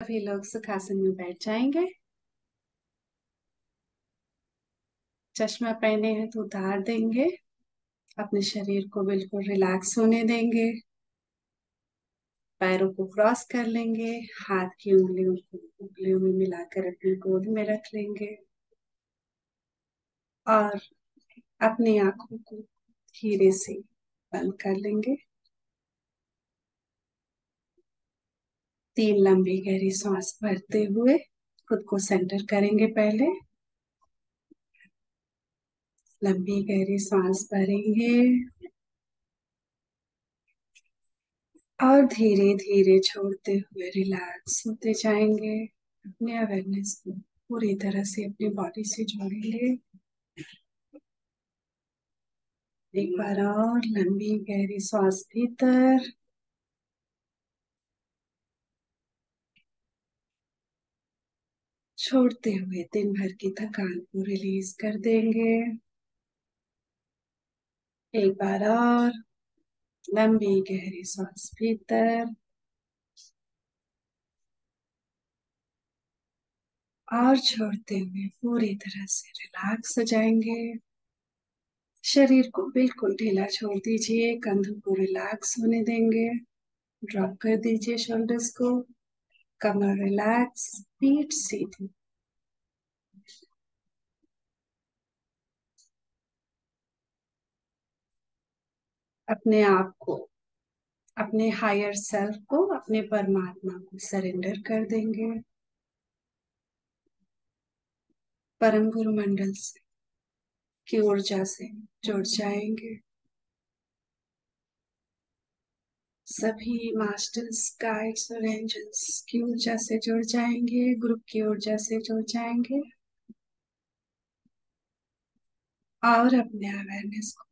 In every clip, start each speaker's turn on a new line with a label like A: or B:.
A: सभी लोग सुखासन में बैठ जाएंगे। चश्मा पहने हैं तो उतार देंगे। अपने शरीर को बिल्कुल रिलैक्स होने देंगे। पैरों को क्रॉस कर लेंगे। हाथ की उंगलियों को उंगलियों में मिलाकर अपनी गोद में रख लेंगे और अपनी आंखों को धीरे से बंद कर लेंगे। 3 लंबी गहरी सांस भरते हुए खुद को सेंटर करेंगे। पहले लंबी गहरी सांस भरेंगे और धीरे धीरे छोड़ते हुए रिलैक्स होते जाएंगे। अपने अवेयरनेस को पूरी तरह से अपनी बॉडी से जोड़ेंगे। एक बार और लंबी गहरी सांस भीतर छोड़ते हुए दिन भर की थकान को रिलीज कर देंगे। एक बार और लंबी गहरी सांस भीतर और छोड़ते हुए पूरी तरह से रिलैक्स हो जाएंगे। शरीर को बिल्कुल ढीला छोड़ दीजिए। कंधों को रिलैक्स होने देंगे। ड्रॉप कर दीजिए शोल्डर्स को। कमर रिलैक्स, पीठ सीधी। अपने आप को, अपने हायर सेल्फ को, अपने परमात्मा को सरेंडर कर देंगे। परम गुरु मंडल से की ऊर्जा से जुड़ जाएंगे। सभी मास्टर्स, गाइड्स और एंजल्स की ऊर्जा से जुड़ जाएंगे। ग्रुप की ऊर्जा से जुड़ जाएंगे और अपने अवेयरनेस को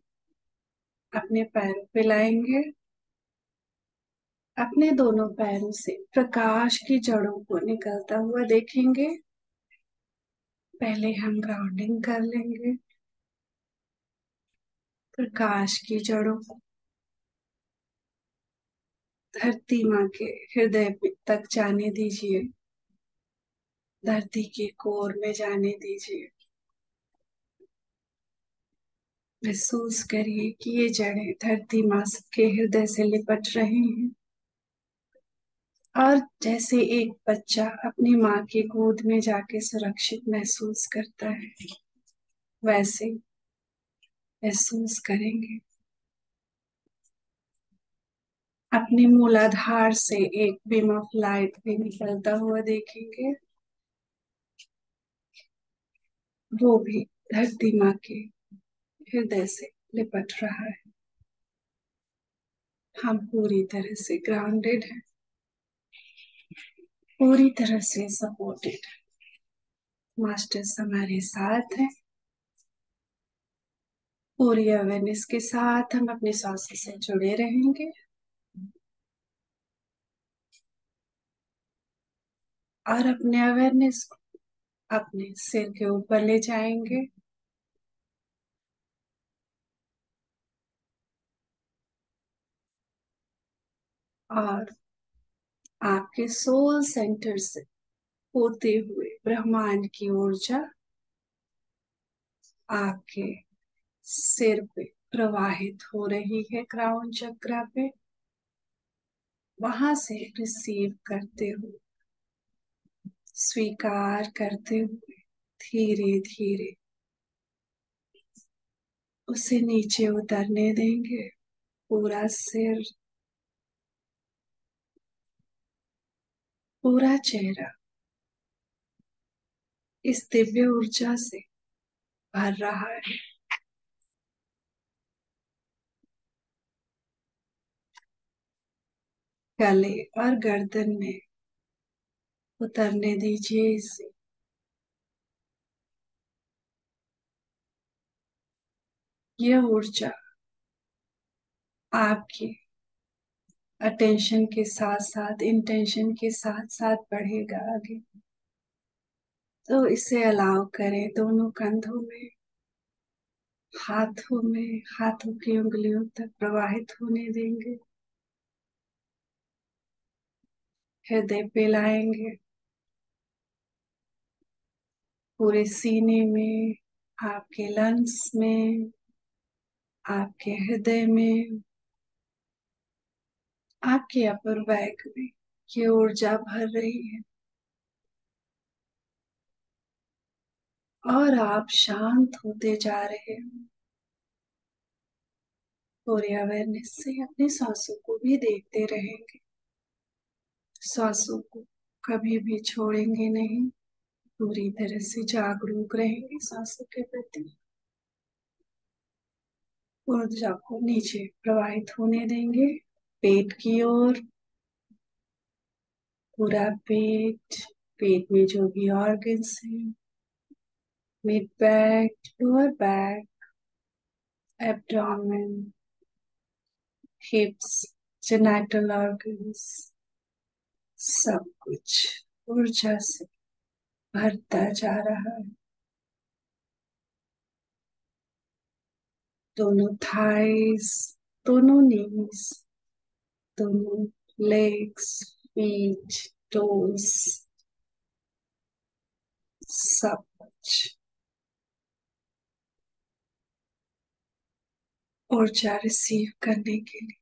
A: अपने पैरों पे लाएंगे। अपने दोनों पैरों से प्रकाश की जड़ों को निकलता हुआ देखेंगे। पहले हम ग्राउंडिंग कर लेंगे। प्रकाश की जड़ों को धरती माँ के हृदय तक जाने दीजिए। धरती के कोर में जाने दीजिए। महसूस करिए कि ये जड़ें धरती माँ के हृदय से लिपट रही हैं। और जैसे एक बच्चा अपनी माँ की गोद में जाके सुरक्षित महसूस करता है, वैसे महसूस करेंगे। अपने मूलाधार से एक बीम ऑफ लाइट भी निकलता हुआ देखेंगे। वो भी धरती माँ के हृदय से लिपट रहा है। हम पूरी तरह से ग्राउंडेड हैं, पूरी तरह से सपोर्टेड। मास्टर्स हमारे साथ हैं। पूरी अवेयरनेस के साथ हम अपने सांस से जुड़े रहेंगे और अपने अवेयरनेस को अपने सिर के ऊपर ले जाएंगे। और आपके सोल सेंटर से होते हुए ब्रह्मांड की ऊर्जा आपके सिर पे प्रवाहित हो रही है। क्राउन चक्रा पे वहां से रिसीव करते हुए, स्वीकार करते हुए धीरे धीरे उसे नीचे उतरने देंगे। पूरा सिर, पूरा चेहरा इस दिव्य ऊर्जा से भर रहा है। गले और गर्दन में उतरने दीजिए इसे। यह ऊर्जा आपकी अटेंशन के साथ साथ इंटेंशन के साथ साथ बढ़ेगा आगे। तो इसे अलाउ करें। दोनों कंधों में, हाथों में, हाथों की उंगलियों तक प्रवाहित होने देंगे। हृदय पे लाएंगे, पूरे सीने में, आपके लंग्स में, आपके हृदय में, आपके अपर बैक में ये ऊर्जा भर रही है और आप शांत होते जा रहे हो। पूरे अवेयरनेस से अपनी सांसों को भी देखते रहेंगे, सांसों को कभी भी छोड़ेंगे नहीं, पूरी तरह से जागरूक रहेंगे सांसों के प्रति। ऊर्जा को नीचे प्रवाहित होने देंगे, पेट की ओर, पूरा पेट, पेट में जो भी ऑर्गन्स हैं, mid back, lower back, abdomen, हिप्स, genital organs, सब कुछ ऊर्जा से भरता जा रहा है। दोनों थाइस, दोनों नीज, दोनों लेग्स, फीट, टोस, सब कुछ ऊर्जा रिसीव करने के लिए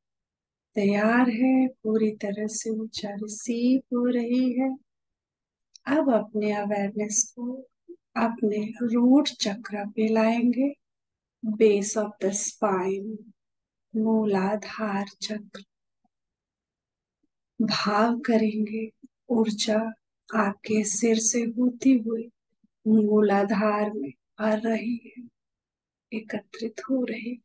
A: तैयार है। पूरी तरह से ऊर्जा रिसीव हो रही है। अब अपने अवेयरनेस को अपने रूट चक्र पे लाएंगे, बेस ऑफ द स्पाइन, मूलाधार चक्र। भाव करेंगे ऊर्जा आपके सिर से होती हुई मूलाधार में भर रही है, एकत्रित हो रही।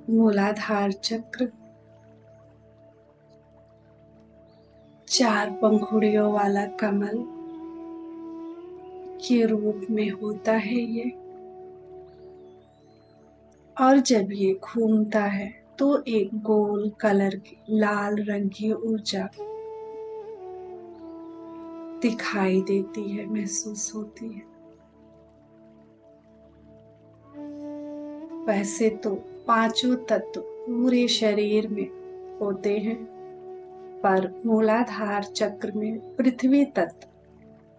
A: मूलाधार चक्र 4 पंखुड़ियों वाला कमल के रूप में होता है ये, और जब ये घूमता है तो एक गोल कलर की लाल रंग की ऊर्जा दिखाई देती है, महसूस होती है। वैसे तो पांचों तत्व पूरे शरीर में होते हैं, पर मूलाधार चक्र में पृथ्वी तत्व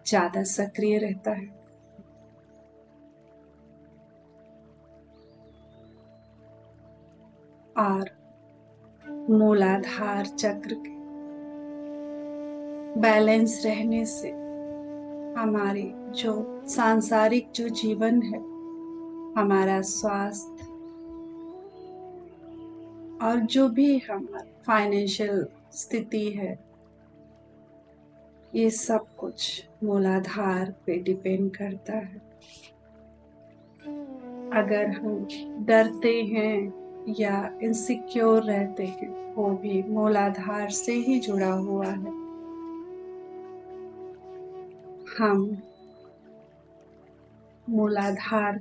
A: ज्यादा सक्रिय रहता है। और मूलाधार चक्र के बैलेंस रहने से हमारे जो सांसारिक जो जीवन है, हमारा स्वास्थ्य और जो भी हमारा फाइनेंशियल स्थिति है, ये सब कुछ मूलाधार पे डिपेंड करता है। अगर हम डरते हैं या इनसिक्योर रहते हैं, वो भी मूलाधार से ही जुड़ा हुआ है। हम मूलाधार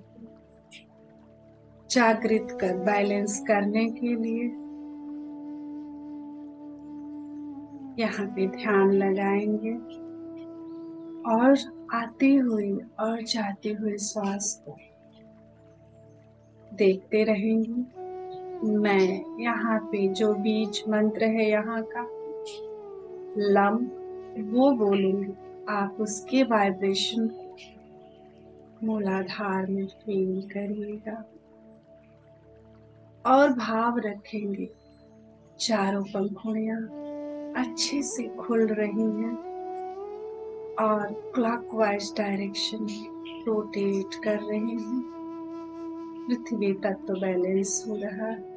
A: जागृत कर बैलेंस करने के लिए यहाँ पे ध्यान लगाएंगे और आती हुई और जाती हुई श्वास को देखते रहेंगे। मैं यहाँ पे जो बीज मंत्र है यहाँ का लम, वो बोलूंगी, आप उसके वाइब्रेशन को मूलाधार में फील करिएगा और भाव रखेंगे चारों पंखुड़ियां अच्छे से खुल रही हैं और क्लॉकवाइज डायरेक्शन में रोटेट कर रही हैं। पृथ्वी तत्व तो बैलेंस हो रहा है।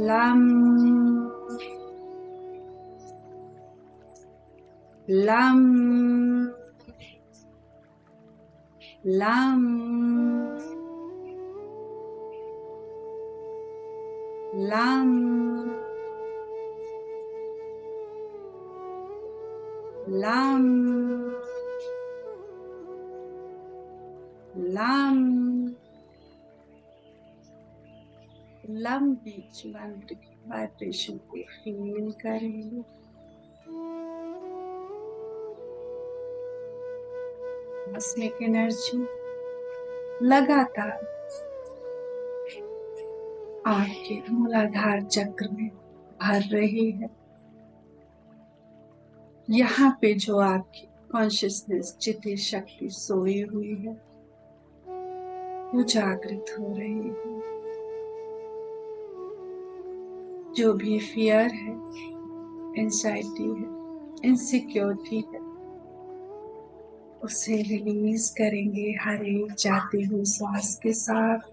A: Lump lump lump lump lump lump. Lump बीज मंत्र की वाइब्रेशन को फील करेंगे। कॉस्मिक एनर्जी लगातार आपके मूलाधार चक्र में भर रही है। यहाँ पे जो आपकी कॉन्शियसनेस चिति शक्ति सोई हुई है वो जागृत हो रही है। जो भी फियर है, एंजाइटी है, इनसिक्योरिटी है, उसे रिलीज करेंगे हर एक जाती हुई श्वास के साथ।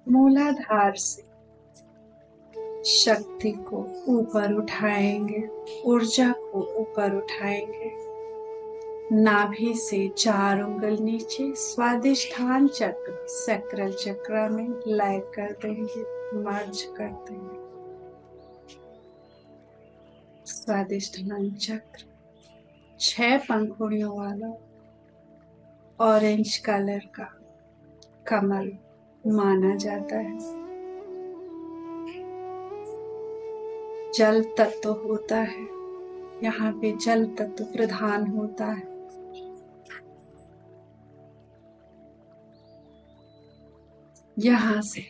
A: मूलाधार से शक्ति को ऊपर उठाएंगे, ऊर्जा को ऊपर उठाएंगे। नाभि से 4 उंगल नीचे स्वादिष्ठान चक्र सैक्रल चक्र में लय कर देंगे, मर्ज कर देंगे। स्वादिष्ठान चक्र 6 पंखुड़ियों वाला ऑरेंज कलर का कमल माना जाता है। जल तत्व होता है, यहाँ पे जल तत्व प्रधान होता है। यहाँ से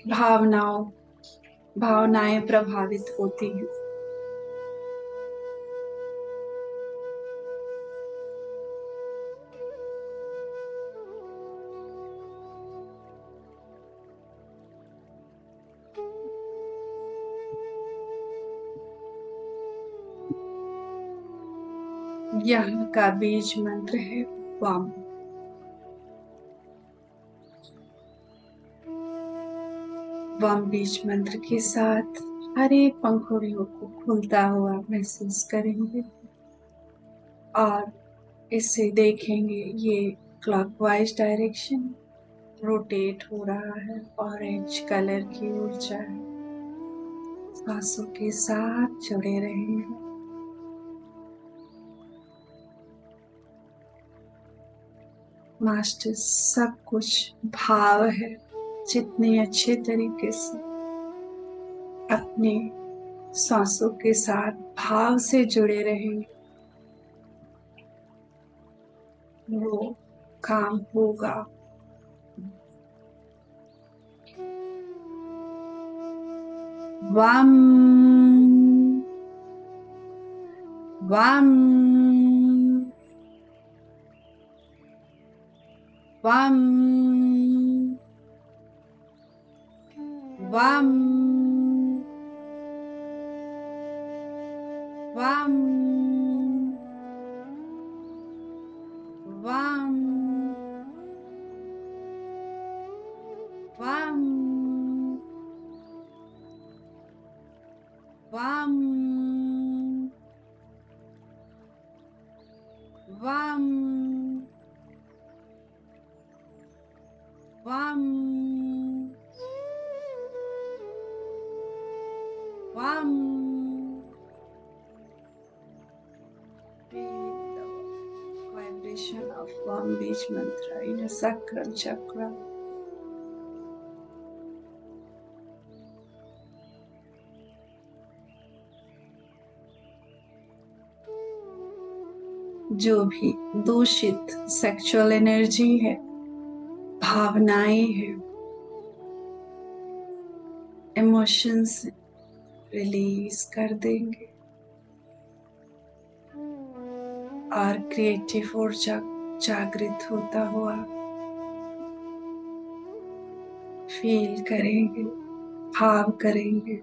A: भावनाएं प्रभावित होती हैं। यहाँ का बीज मंत्र है वाम। वाम बीज मंत्र के साथ हर एक पंखुड़ियों को खुलता हुआ महसूस करेंगे और इसे देखेंगे। ये क्लॉकवाइज डायरेक्शन रोटेट हो रहा है। ऑरेंज कलर की ऊर्जा है। सांसों के साथ जुड़े रहेंगे। मास्टर सब कुछ भाव है। जितने अच्छे तरीके से अपने सांसों के साथ भाव से जुड़े रहेंगे वो काम होगा। वाम वाम वाम वाम वाम वाम वाम वाम वाम। Feel the vibration of Vam Beach mantra in a sacral chakra. जो भी दूषित सेक्सुअल एनर्जी है, भावनाएं हैं, इमोशंस रिलीज कर देंगे और क्रिएटिव ऊर्जा जागृत होता हुआ फील करेंगे, भाव करेंगे।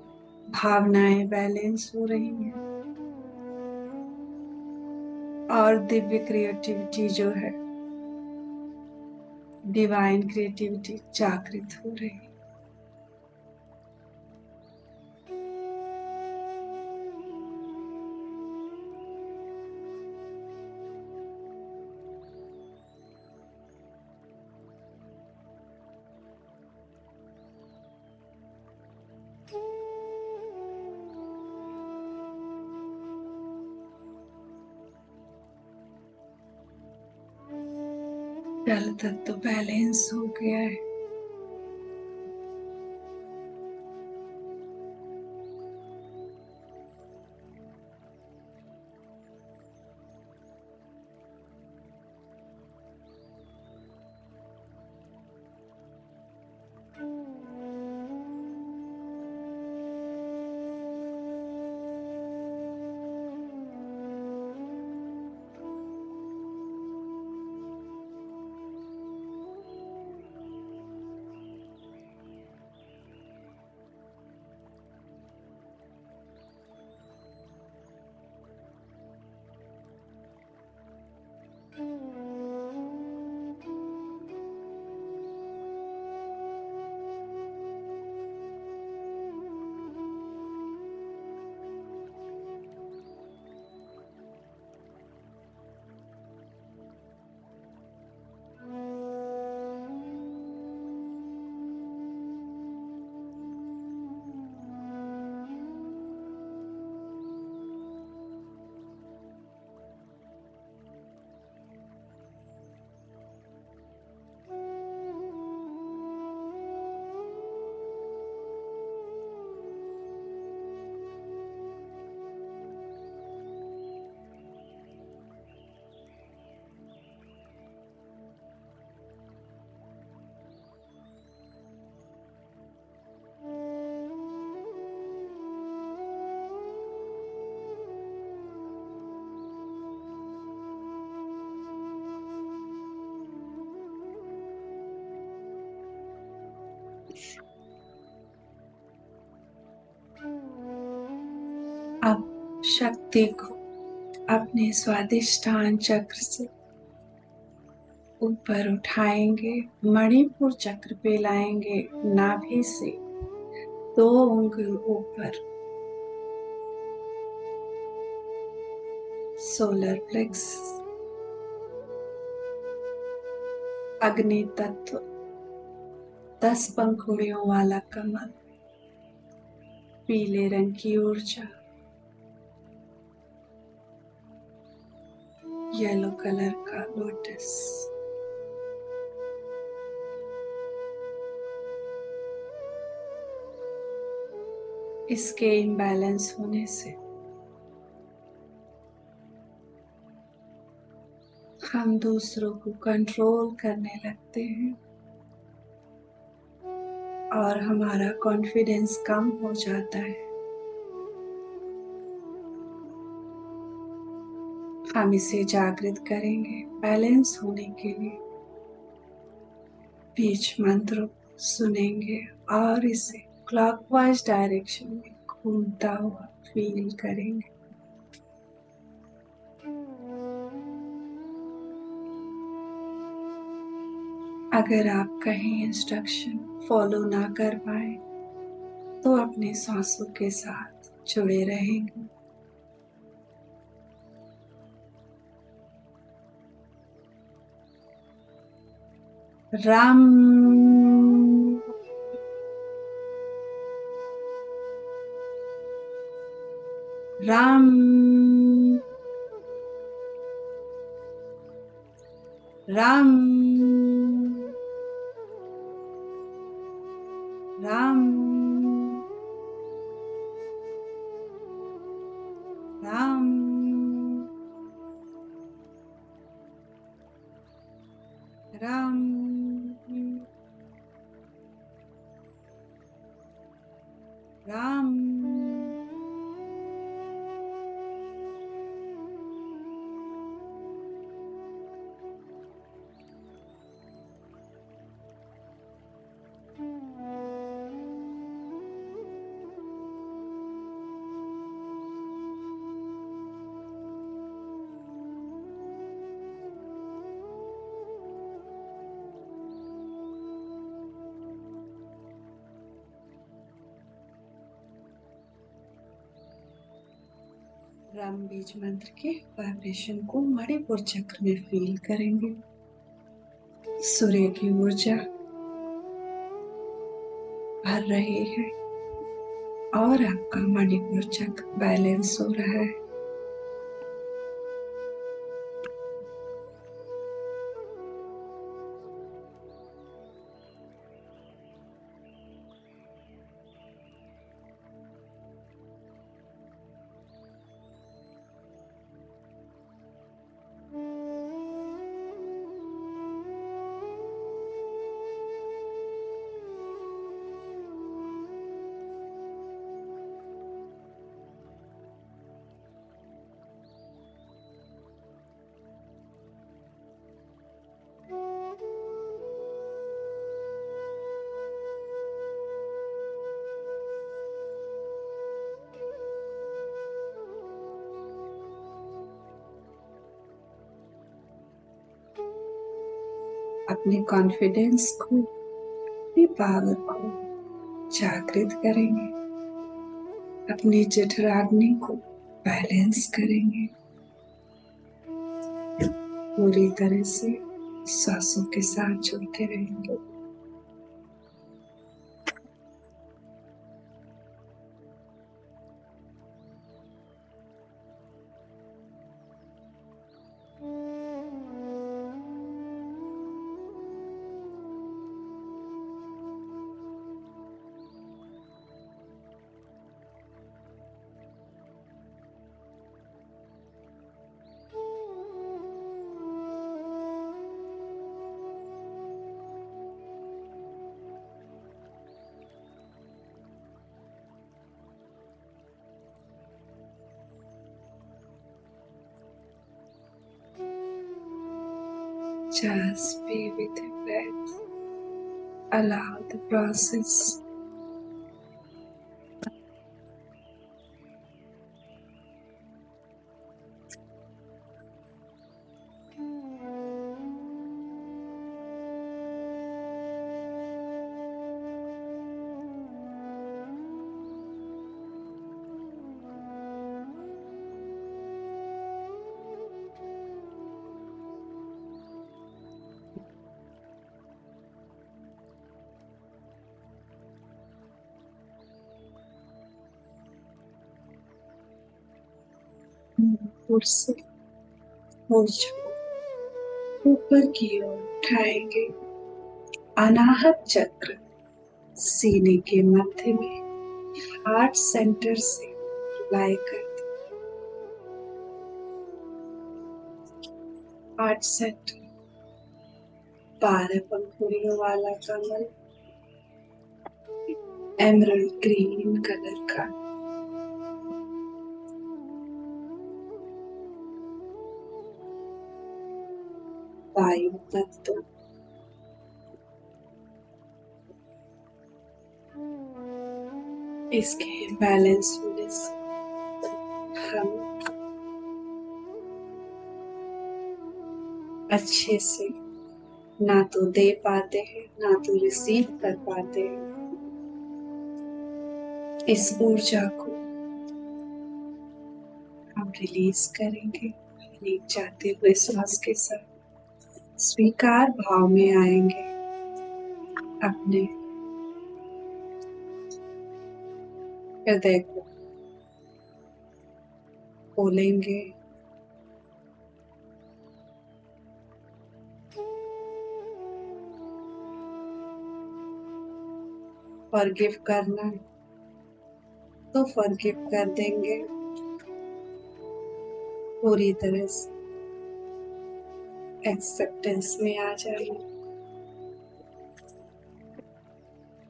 A: भावनाएं बैलेंस हो रही हैं और दिव्य क्रिएटिविटी जो है, डिवाइन क्रिएटिविटी जागृत हो रही है। जल तत्व बैलेंस हो गया है। अब शक्ति को अपने स्वादिष्ठान चक्र से ऊपर उठाएंगे, मणिपुर चक्र पे लाएंगे, नाभि से 2 उंगली ऊपर सोलर प्लेक्स, अग्नि तत्व, 10 पंखुड़ियों वाला कमल, पीले रंग की ऊर्जा, येलो कलर का लोटस। इसके इम्बैलेंस होने से हम दूसरों को कंट्रोल करने लगते हैं और हमारा कॉन्फिडेंस कम हो जाता है। हम इसे जागृत करेंगे बैलेंस होने के लिए। बीच मंत्र सुनेंगे और इसे क्लॉकवाइज डायरेक्शन में घूमता हुआ फील करेंगे। अगर आप कहीं इंस्ट्रक्शन फॉलो ना कर पाए तो अपने सांसों के साथ जुड़े रहेंगे। राम राम राम राम राम राम राम राम बीज मंत्र के वाइब्रेशन को मणिपुर चक्र में फील करेंगे। सूर्य की ऊर्जा भर रही है और आपका मणिपुर चक्र बैलेंस हो रहा है। अपने कॉन्फिडेंस को, अपनी पावर को जागृत करेंगे। अपनी जठराग्नि को बैलेंस करेंगे। पूरी तरह से सांसों के साथ जुड़ते रहेंगे। Just be with the breath. Allow the process. ऊपर से ऊर्जा ऊपर की ओर उठाएंगे। अनाहत चक्र सीने के मध्य में हार्ट सेंटर से लाई करते। हार्ट सेंटर 12 पंखुड़ियों वाला कमल, एमरल्ड ग्रीन कलर का। वायु तत्व इसके बैलेंस होने से हम अच्छे से ना तो दे पाते हैं ना तो रिसीव कर पाते हैं। इस ऊर्जा को हम रिलीज करेंगे। नीचे जाते हुए सांस के साथ स्वीकार भाव में आएंगे। अपने हृदय को बोलेंगे फॉरगिव करना है तो फॉरगिव कर देंगे पूरी तरह से एक्सेप्टेंस में आ जाइए।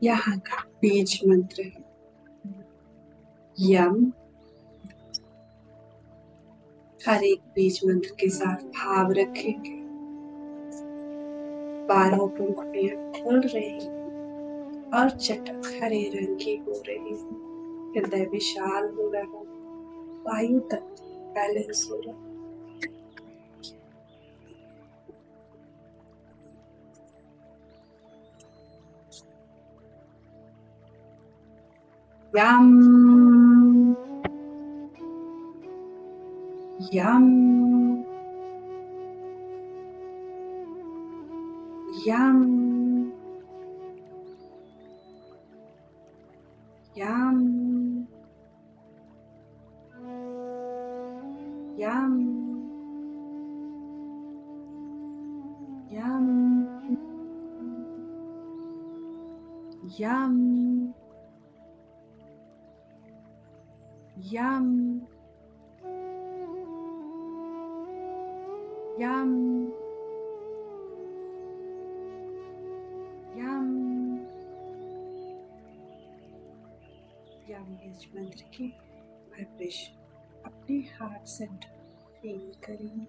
A: यहाँ का बीज मंत्र है यम। हर एक बीज मंत्र के साथ भाव रखेंगे। 12 पंखुड़ियां खुल रही और चटक हरे रंग की हो रही है। हृदय विशाल हो रहा है। वायु तत्व बैलेंस हो रहा है। यम यम यम यम यम यम यम यम यम यम यम बीज मंत्र की वाइब्रेशन अपने हार्ट सेंटर फील करेंगे।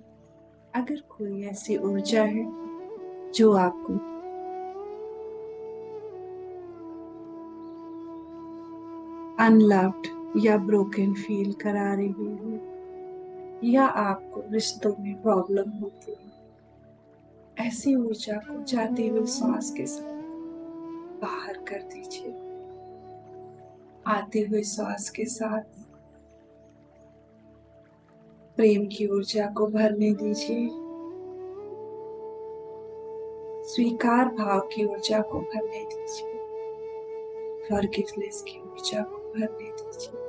A: अगर कोई ऐसी ऊर्जा है जो आपको अनलव्ड या ब्रोकन फील करा रही है या आपको रिश्तों में प्रॉब्लम होती है, ऐसी ऊर्जा को जाते हुए सांस के साथ बाहर कर दीजिए। आते हुए सांस के साथ प्रेम की ऊर्जा को भरने दीजिए। स्वीकार भाव की ऊर्जा को भरने दीजिए। फॉरगिवनेस की ऊर्जा को भरने दीजिए।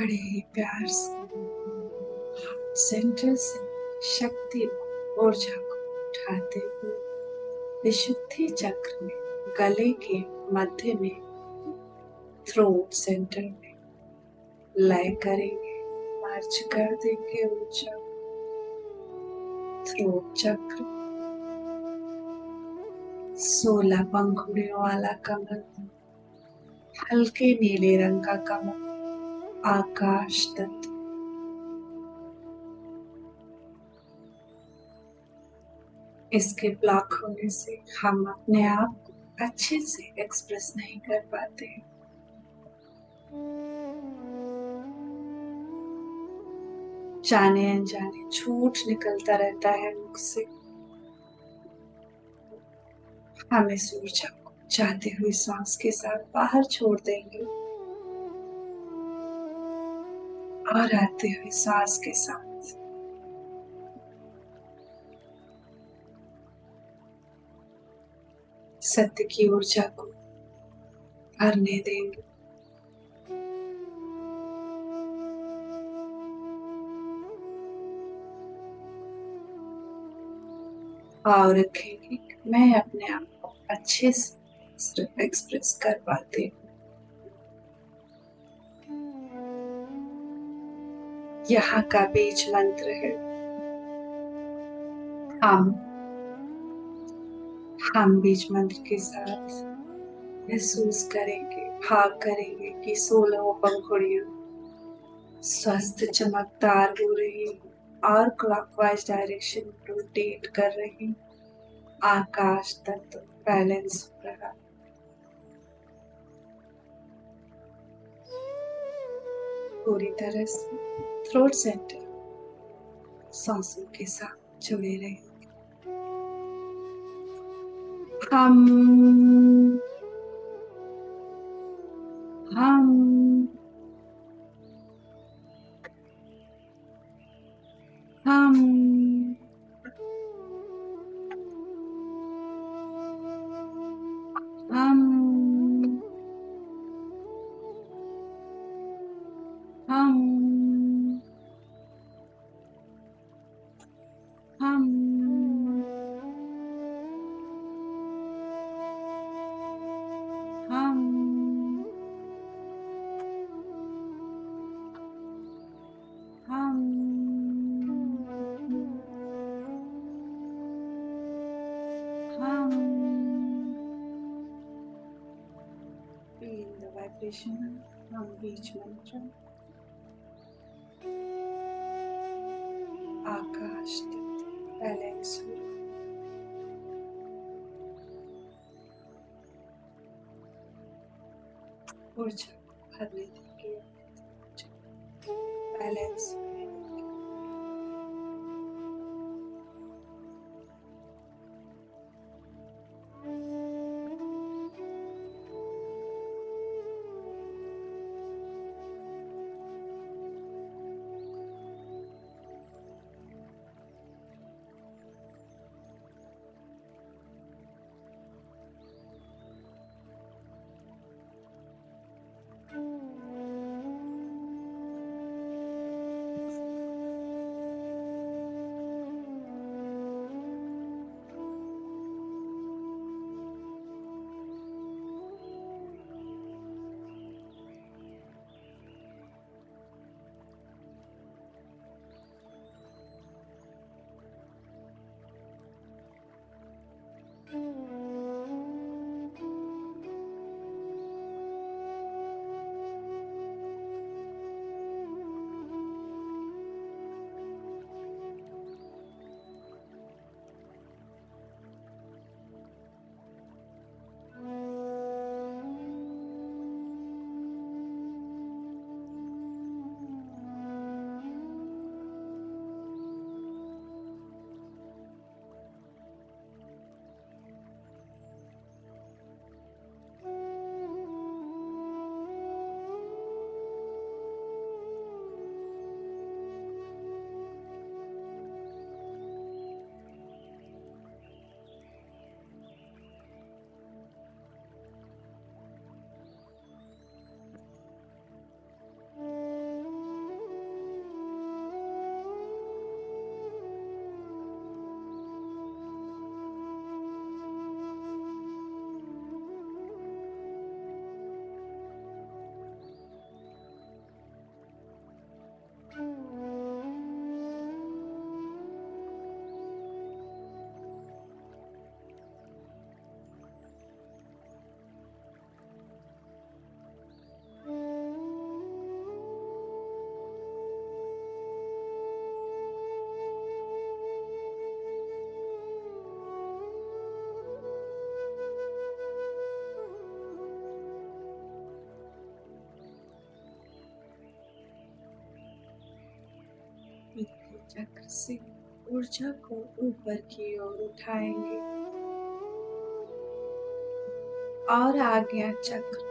A: बड़े ही प्यार से सेंटर से शक्ति ऊर्जा को उठाते हुए विशुद्धि चक्र में गले के मध्य में थ्रोट सेंटर में लय करेंगे। मर्ज कर देंगे ऊर्जा। थ्रोट चक्र 16 पंखुड़ियों वाला कमल, हल्के नीले रंग का कमल, आकाश तत्व। इसके ब्लॉक होने से हम अपने आप को अच्छे से एक्सप्रेस नहीं कर पाते। जाने अनजाने झूठ निकलता रहता है मुख से। हम इस ऊर्जा को जाते हुए सांस के साथ बाहर छोड़ देंगे और आते हुए सांस के साथ सत्य की ऊर्जा को भरने देंगे। और रखेंगे मैं अपने आप को अच्छे से एक्सप्रेस कर पाती हूँ। यहाँ का बीज मंत्र है हम। हम बीज मंत्र के साथ महसूस करेंगे, भाग करेंगे कि 16 पंखुड़ियां स्वस्थ चमकदार हो रही और क्लॉकवाइज डायरेक्शन में रोटेट कर रही। आकाश तत्व बैलेंस हो रहा। पूरी तरह से थ्रोट सेंटर सांसों के साथ जुड़े रहे। हम हम हम हम हम हम हम हम हम feel the vibration from बीज मंत्र। आकाश तत्व बैलेंस हो रहा। ऊर्जा को भरने देंगे, बैलेंस होने देंगे। बिंदु चक्र से ऊर्जा को ऊपर की ओर उठाएंगे और आज्ञा चक्र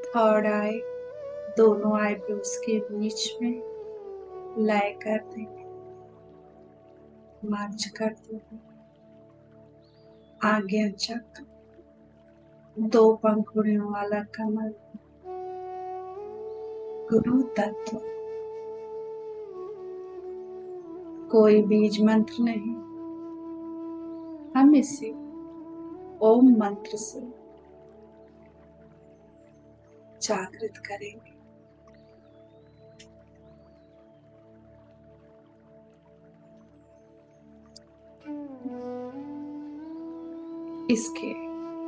A: थर्ड आई, दोनों आईब्रोज के बीच में लय कर देंगे, मर्ज कर देंगे। आज्ञा चक्र, दो पंखुड़ियों वाला कमल, गुरु तत्व, कोई बीज मंत्र नहीं, हम इसे ओम मंत्र से जागृत करेंगे। इसके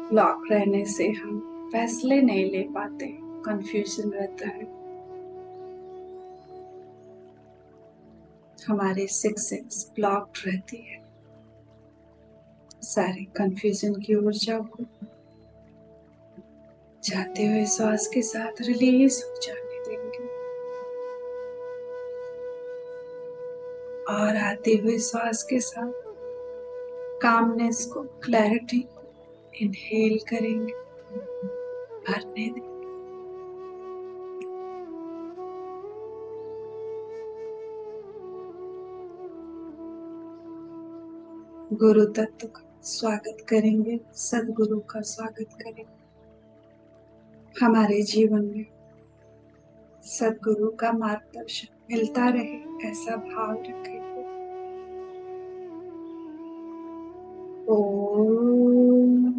A: ब्लॉक रहने से हम फैसले नहीं ले पाते, कंफ्यूजन रहता है, हमारे सिक्स सेंस ब्लॉक्ड रहती है। सारी कंफ्यूजन की ऊर्जा को जाते हुए श्वास के साथ रिलीज हो जाने देंगे और आते हुए श्वास के साथ कामनेस को, क्लैरिटी को इनहेल करेंगे, भरने देंगे। गुरु तत्व का स्वागत करेंगे, सदगुरु का स्वागत करेंगे। हमारे जीवन में सदगुरु का मार्गदर्शन मिलता रहे, ऐसा भाव रखेंगे। ओम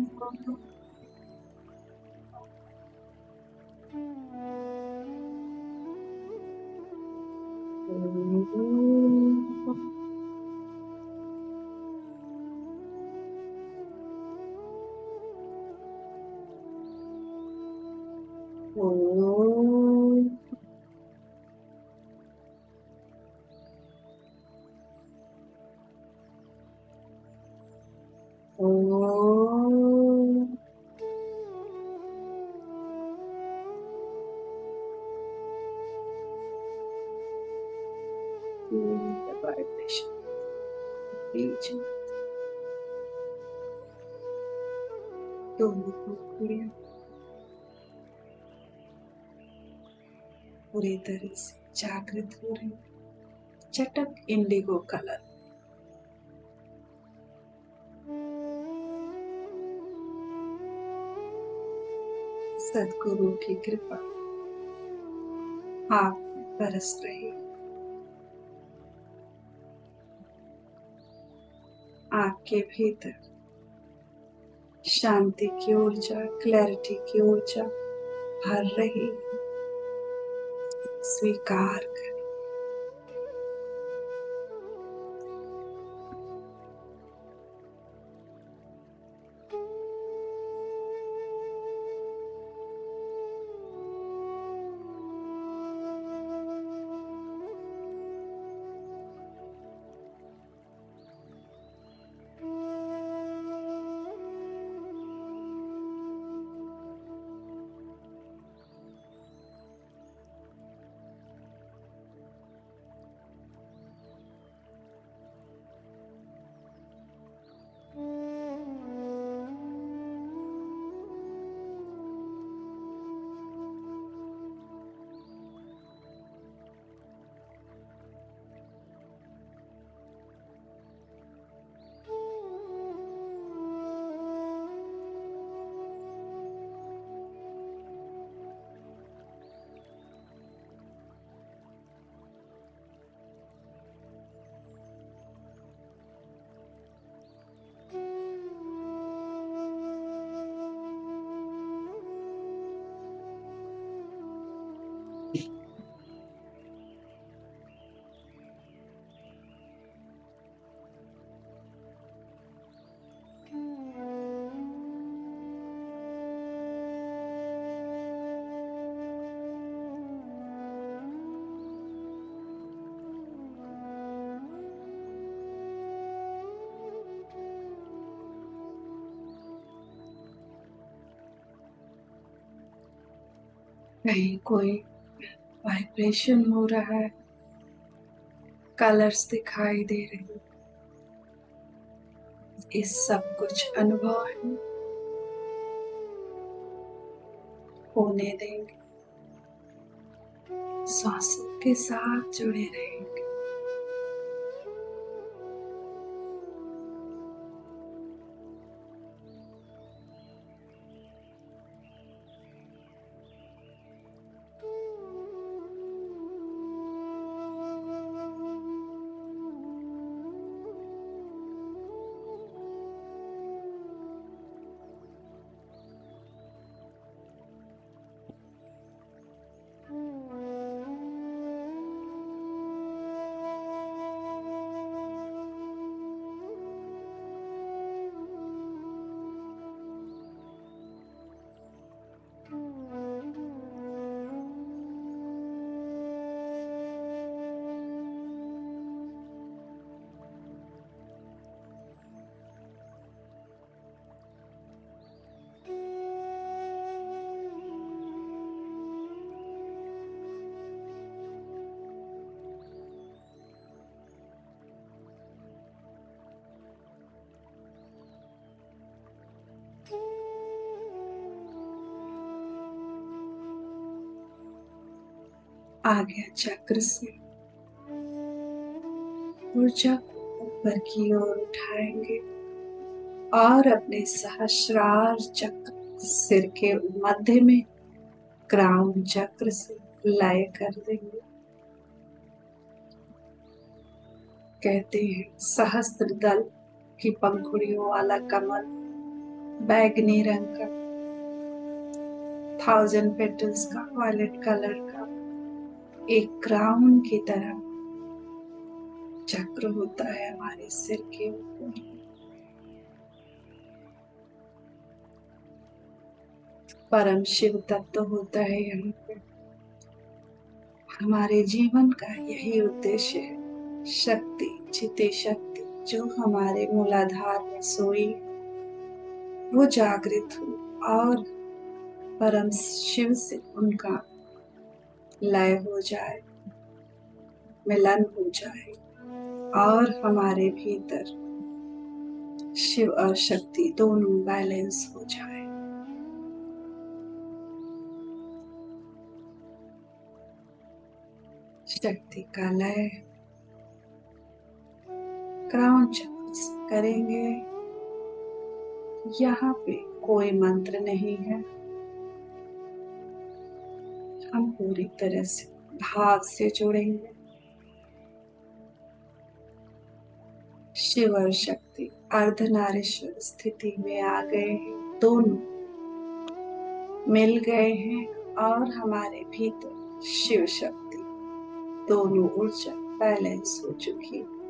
A: ओम ओम the vibration बीच में दोनों पंखुड़ियां पूरी तरह से जागृत हो रही, चटक इंडिगो कलर। सदगुरु की कृपा आप में बरस रही, आपके भीतर शांति की ऊर्जा, क्लैरिटी की ऊर्जा भर रही, स्वीकार करें। कहीं कोई वाइब्रेशन हो रहा है, कलर्स दिखाई दे रहे हैं, ये सब कुछ अनुभव है, होने देंगे, सांसों के साथ जुड़े रहेंगे। आज्ञा चक्र से ऊर्जा को ऊपर की ओर उठाएंगे और अपने सहस्रार चक्र सिर के मध्य में क्राउन चक्र से लय कर देंगे। कहते हैं सहस्त्र दल की पंखुड़ियों वाला कमल, बैगनी रंग का, 1000 पेटल्स का, वायलेट कलर का एक क्राउन की तरह चक्र होता है हमारे सिर के ऊपर। परम शिव तत्व होता है यहाँ पे। हमारे जीवन का यही उद्देश्य है, शक्ति, चिति शक्ति जो हमारे मूलाधार में सोई वो जागृत हो और परम शिव से उनका लय हो जाए, मिलन हो जाए और हमारे भीतर शिव और शक्ति दोनों बैलेंस हो जाए। शक्ति का लय क्राउन चक्र से करेंगे। यहाँ पे कोई मंत्र नहीं है, हम पूरी तरह से भाव से जुड़ेंगे। शिव और शक्ति अर्धनारीश्वर स्थिति में आ गए हैं, दोनों मिल गए हैं और हमारे भीतर शिव शक्ति दोनों ऊर्जा बैलेंस हो चुकी है।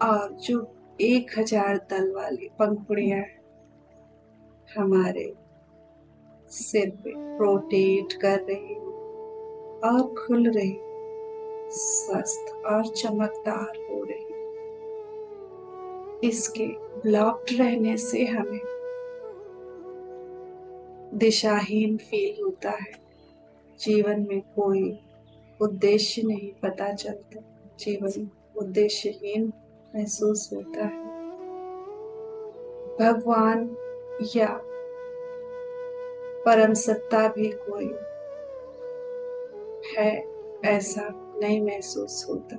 A: और जो 1000 दल वाली पंखुड़ियां हमारे सिर पे रोटेट कर रही और खुल रही, स्वस्थ और चमकदार हो रही, इसके ब्लॉक्ड रहने से हमें दिशाहीन फील होता है, जीवन में कोई उद्देश्य नहीं पता चलता, जीवन उद्देश्यहीन महसूस होता है। भगवान या परम सत्ता भी कोई है ऐसा नहीं महसूस होता।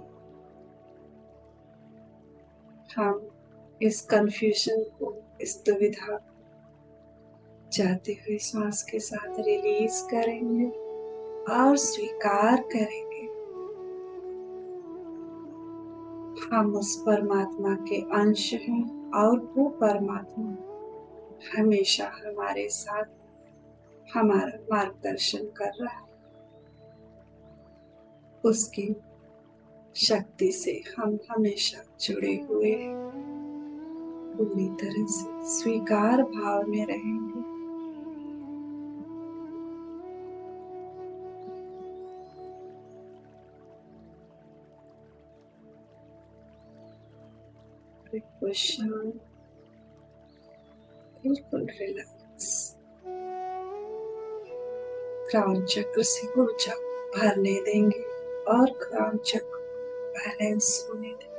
A: हम इस कंफ्यूजन को, इस दुविधा जाते हुए श्वास के साथ रिलीज करेंगे और स्वीकार करेंगे हम उस परमात्मा के अंश हैं और वो परमात्मा हमेशा हमारे साथ हमारा मार्गदर्शन कर रहा है। उसकी शक्ति से हम हमेशा जुड़े हुए हैं, पूरी तरह से स्वीकार भाव में रहेंगे। शांत बिल्कुल रिलैक्स। क्राउन चक्र से ऊर्जा भरने देंगे और क्राउन चक्र बैलेंस होने देंगे।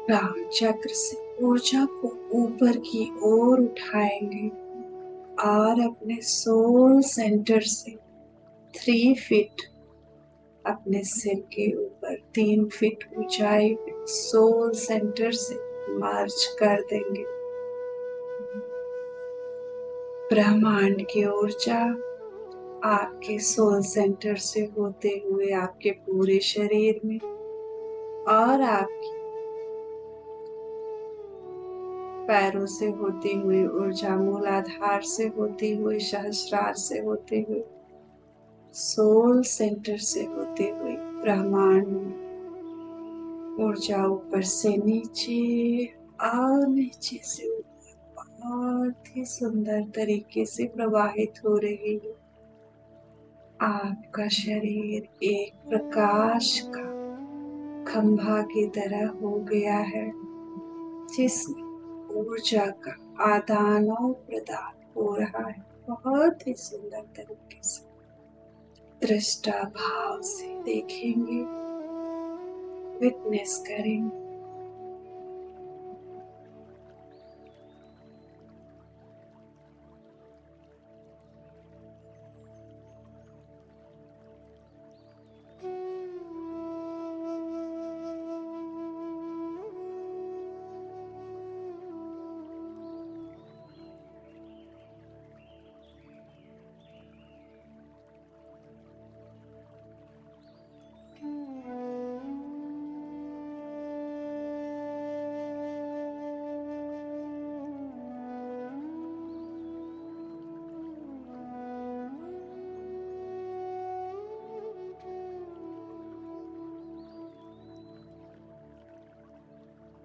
A: क्राउन चक्र से ऊर्जा को ऊपर की ओर उठाएंगे और अपने सोल सेंटर से 3 फीट अपने सिर के ऊपर 3 फीट ऊंचाई पे सोल सेंटर से मार्च कर देंगे। ब्रह्मांड की ऊर्जा आपके सोल सेंटर से होते हुए आपके पूरे शरीर में और आपकी पैरों से होती हुई ऊर्जा मूलाधार से होती हुई सहस्रार से होते हुए सोल सेंटर से होते हुए ब्रह्मांड में ऊर्जा ऊपर से नीचे और नीचे से ऊपर बहुत ही सुंदर तरीके से प्रवाहित हो रही है। आपका शरीर एक प्रकाश का खंभा की तरह हो गया है जिसमें ऊर्जा का आदान और प्रदान हो रहा है बहुत ही सुंदर तरीके से। दृष्टा भाव से देखेंगे, विटनेस करेंगे।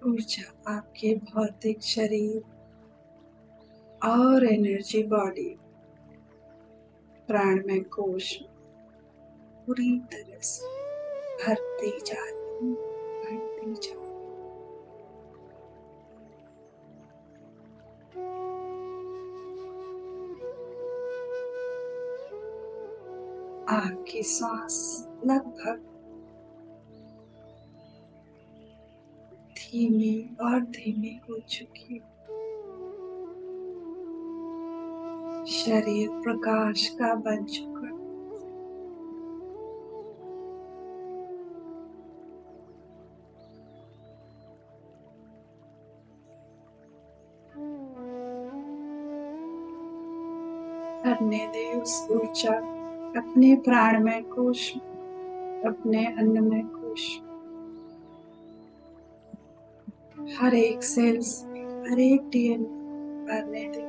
A: ऊर्जा आपके भौतिक शरीर और एनर्जी बॉडी प्राणमय कोश पूरी तरह से भरती जा रही है, भरती जा रही है। आपकी सांस लगभग धीमी और धीमी हो चुकी है। शरीर प्रकाश का बन चुका है। भरने दे उस ऊर्जा अपने प्राणमय कोश, अपने अन्नमय कोश, हर एक सेल्स में, हर एक डीएनए भरने दे।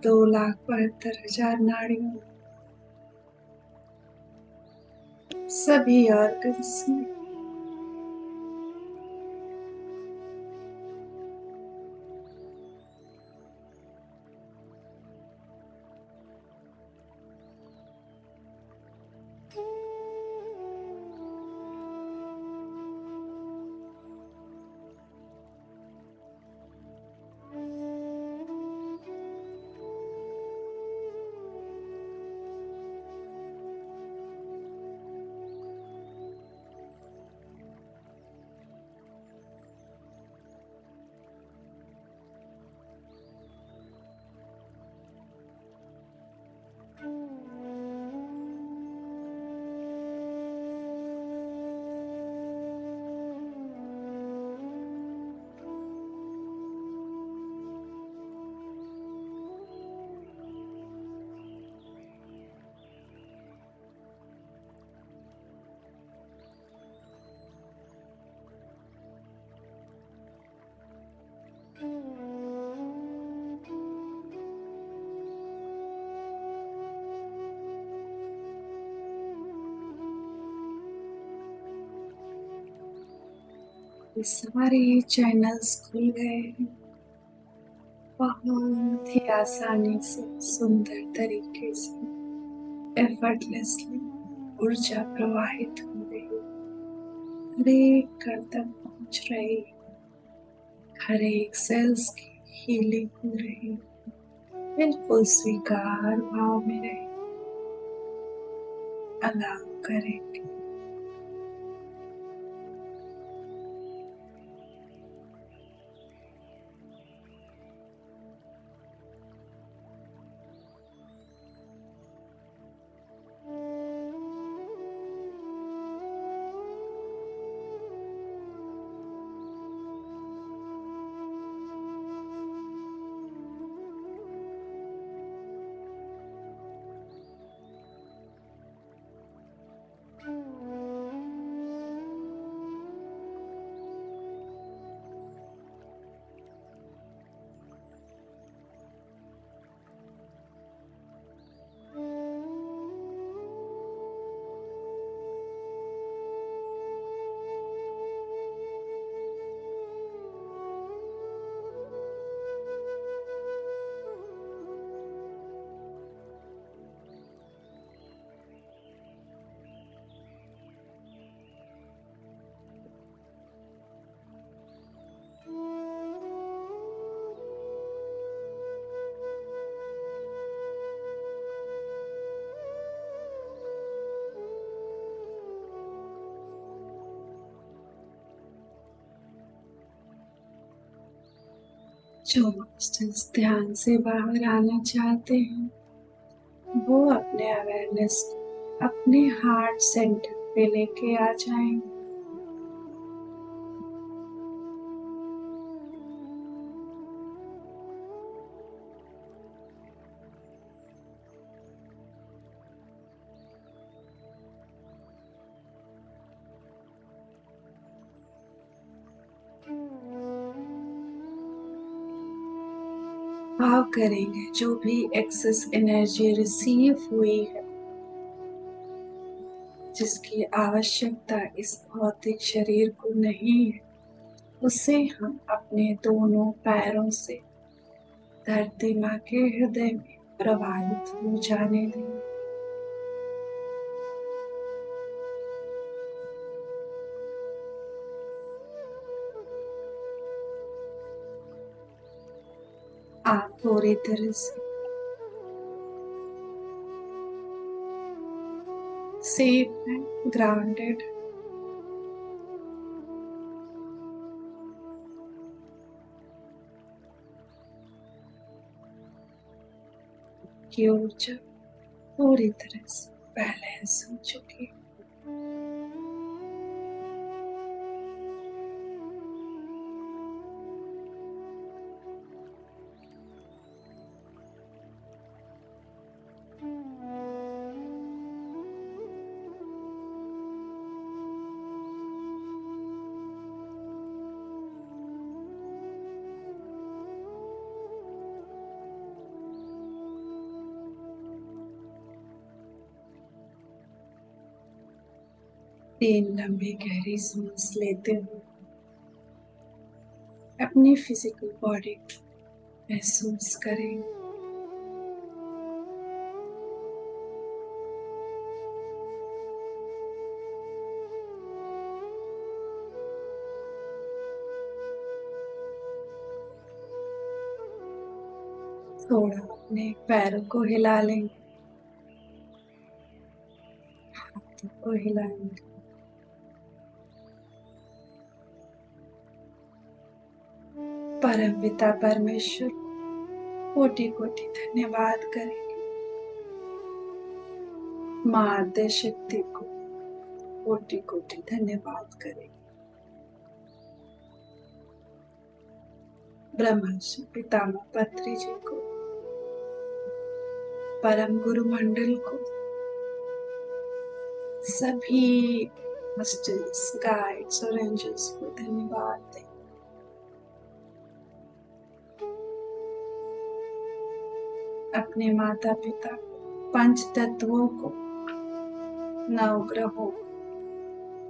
A: 2,72,000 नाड़ियों सभी ऑर्गन्स में। ये सारे चैनल्स खुल गए हैं। बहुत ही आसानी से, सुंदर तरीके से, एफर्टलेसली ऊर्जा प्रवाहित हो रही है। हर एक कण तक पहुंच रही है। हर एक सेल्स की हीलिंग हो रही है। बिल्कुल स्वीकार भाव में रहे। अलाउ करेंगे। जो मास्टर्स ध्यान से बाहर आना चाहते हैं, वो अपने अवेयरनेस को अपने हार्ट सेंटर पे लेके आ जाएंगे। भाव करेंगे जो भी एक्सेस एनर्जी रिसीव हुई है, जिसकी आवश्यकता इस भौतिक शरीर को नहीं है, उसे हम अपने दोनों पैरों से धरती माँ के हृदय में प्रवाहित हो जाने दें। आप पूरी तरह से सेफ है, ग्राउंडेड। की ऊर्जा पूरी तरह से बैलेंस हो चुकी है। तीन लंबी गहरी सांस लेते हुए अपनी फिजिकल बॉडी महसूस करें। थोड़ा अपने पैरों को हिला लेंगे, हाथों को हिलाएंगे। परम पिता परमेश्वर कोटि कोटि धन्यवाद करेंगे। माँ आद्य शक्ति को कोटि कोटि धन्यवाद करेंगे। ब्रह्मर्षि पितामह पत्री जी को, परम गुरु मंडल को, सभी मास्टर्स, गाइड्स और एंजल्स को धन्यवाद दें। अपने माता पिता पंच तत्वों को, नवग्रहों को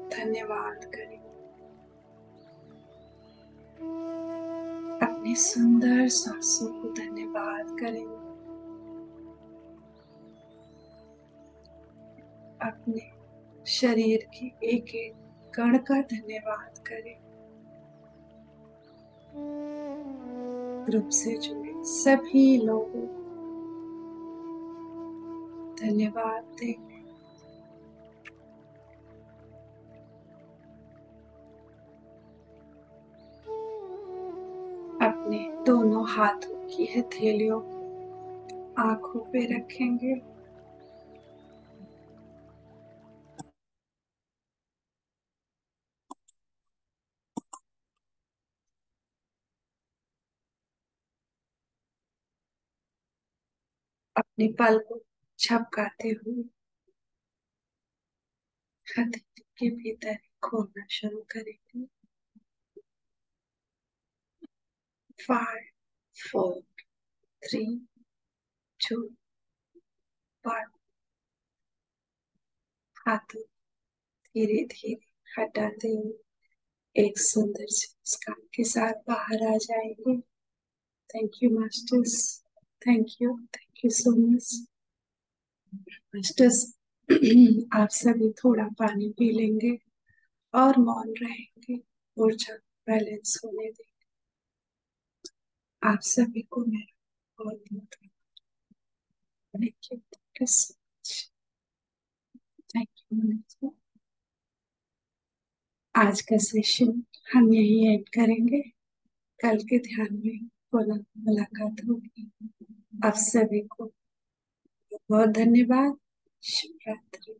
A: धन्यवाद करें। अपने सुंदर सांसों को धन्यवाद करें। अपने शरीर की एक एक कण का धन्यवाद करें। ग्रुप से जुड़े सभी लोगों को धन्यवाद दें। अपने दोनों हाथों की हथेलियों को आंखों पे रखेंगे। अपने पल को झपकाते हुए हथेली के भीतर खोलना शुरू करेंगे। 5, 4, 3, 2, 1। हाथों धीरे धीरे हटाते हुए एक सुंदर सी मुस्कान के साथ बाहर आ जाएंगे। Thank you masters, thank you so much masters. आप सभी थोड़ा पानी पी लेंगे और मौन रहेंगे, ऊर्जा बैलेंस होने देंगे। आप सभी को मेरा बहुत बहुत थैंक यू। आज का सेशन हम यही एंड करेंगे। कल के ध्यान में पुनः मुलाकात होगी। आप सभी को बहुत धन्यवाद। शुभ रात्रि।